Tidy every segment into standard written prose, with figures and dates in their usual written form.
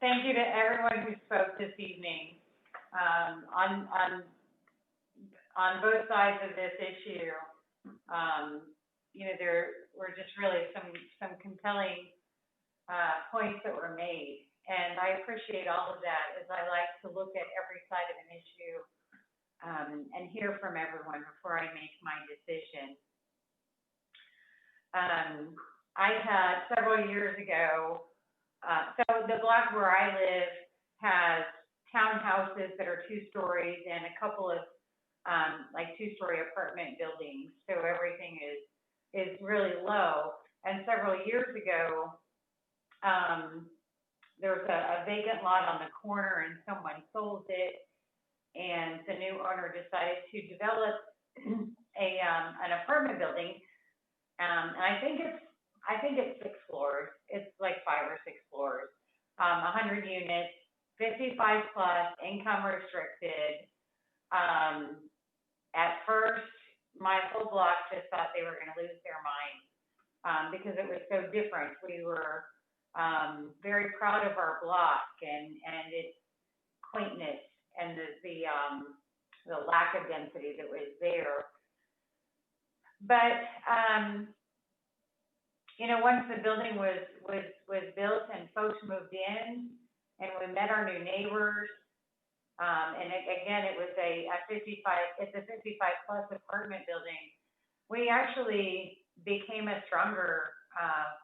Thank you to everyone who spoke this evening, um, on, on, on both sides of this issue. There were just really some compelling, points that were made. And I appreciate all of that as I like to look at every side of an issue, and hear from everyone before I make my decision. Um, I had several years ago, so the block where I live has townhouses that are 2 stories and a couple of like 2-story apartment buildings. So everything is really low. And several years ago, there was a vacant lot on the corner and someone sold it, and the new owner decided to develop an apartment building. And I think it's 6 floors. It's like 5 or 6 floors. 100 units, 55 plus, income restricted. At first, my whole block just thought they were going to lose their mind, because it was so different. We were very proud of our block and its quaintness and the lack of density that was there. But once the building was built and folks moved in, and we met our new neighbors, and again, it was a 55 plus apartment building. We actually became a stronger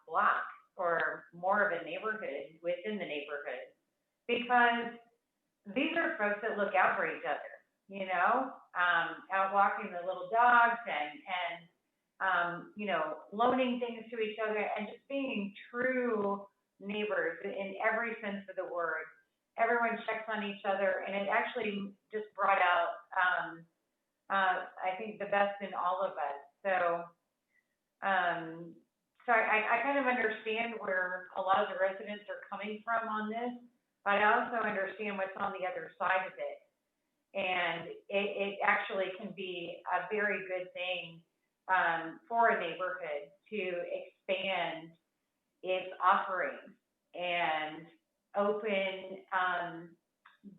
block, or more of a neighborhood within the neighborhood, because these are folks that look out for each other, out walking the little dogs and loaning things to each other, and just being true neighbors in every sense of the word. Everyone checks on each other, and it actually just brought out, I think, the best in all of us. So I kind of understand where a lot of the residents are coming from on this, but I also understand what's on the other side of it. And it actually can be a very good thing, for a neighborhood to expand its offerings and open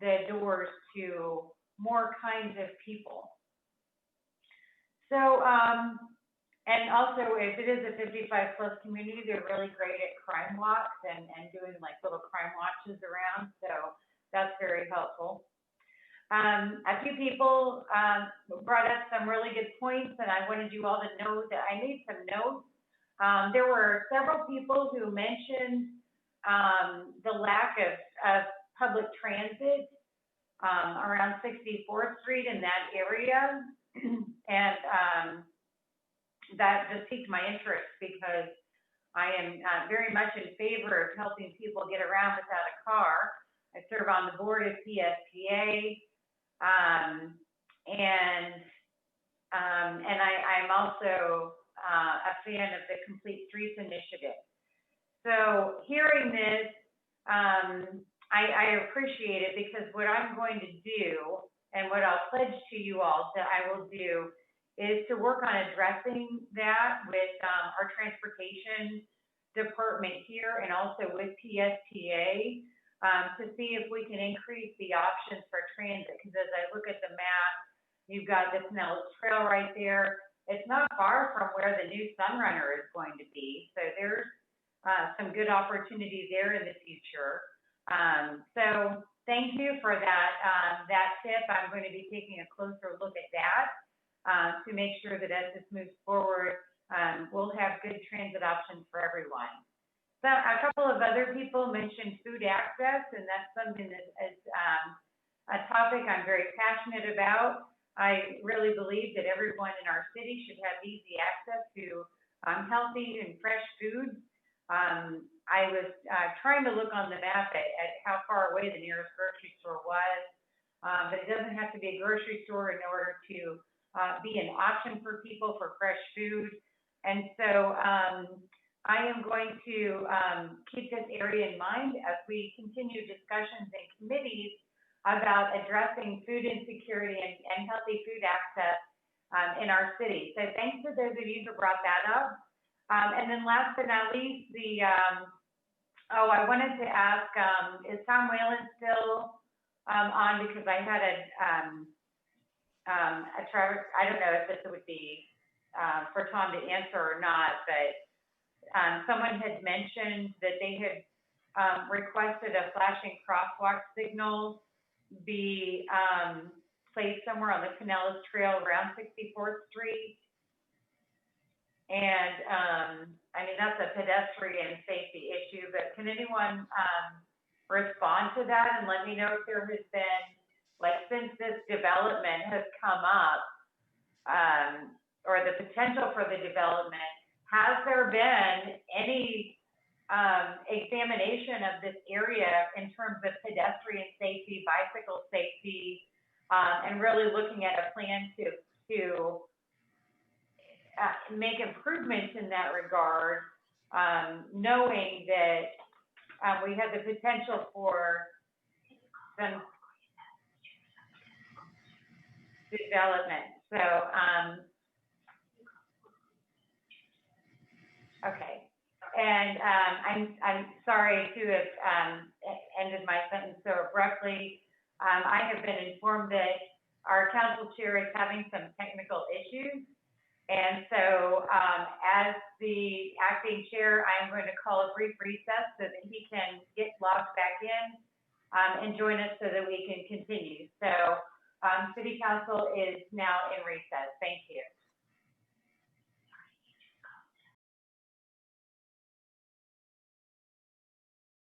the doors to more kinds of people. So, and also, if it is a 55 plus community, they're really great at crime walks and doing like little crime watches around. So that's very helpful. A few people brought up some really good points, and I wanted you all to know that I made some notes. There were several people who mentioned the lack of public transit around 64th Street in that area, and that just piqued my interest, because I am very much in favor of helping people get around without a car. I serve on the board of PSPA. And I'm also a fan of the Complete Streets Initiative. So hearing this, I appreciate it, because what I'm going to do, and what I'll pledge to you all that I will do, is to work on addressing that with our transportation department here, and also with PSPA. To see if we can increase the options for transit, because as I look at the map, you've got the Pinellas Trail right there. It's not far from where the new Sunrunner is going to be, so there's some good opportunity there in the future. So thank you for that tip. I'm going to be taking a closer look at that to make sure that as this moves forward, we'll have good transit options for everyone. So a couple of other people mentioned food access, and that's something that is a topic I'm very passionate about. I really believe that everyone in our city should have easy access to healthy and fresh food. I was trying to look on the map at how far away the nearest grocery store was, but it doesn't have to be a grocery store in order to be an option for people for fresh food. And so I am going to keep this area in mind as we continue discussions in committees about addressing food insecurity and healthy food access in our city. So thanks to those of you who brought that up. And then last but not least, the Oh, I wanted to ask, is Tom Whalen still, on, because I had a Trevor, I don't know if this would be, for Tom to answer or not, but, someone had mentioned that they had, requested a flashing crosswalk signal be, placed somewhere on the Pinellas Trail around 64th Street. And, I mean, that's a pedestrian safety issue, but can anyone, respond to that and let me know if there has been, like, since this development has come up, or the potential for the development, has there been any, examination of this area in terms of pedestrian safety, bicycle safety, and really looking at a plan to make improvements in that regard, knowing that we have the potential for some development. So, okay. And I'm sorry to have ended my sentence so abruptly. I have been informed that our council chair is having some technical issues. And so, as the acting chair, I'm going to call a brief recess so that he can get logged back in, and join us so that we can continue. So, City Council is now in recess. Thank you.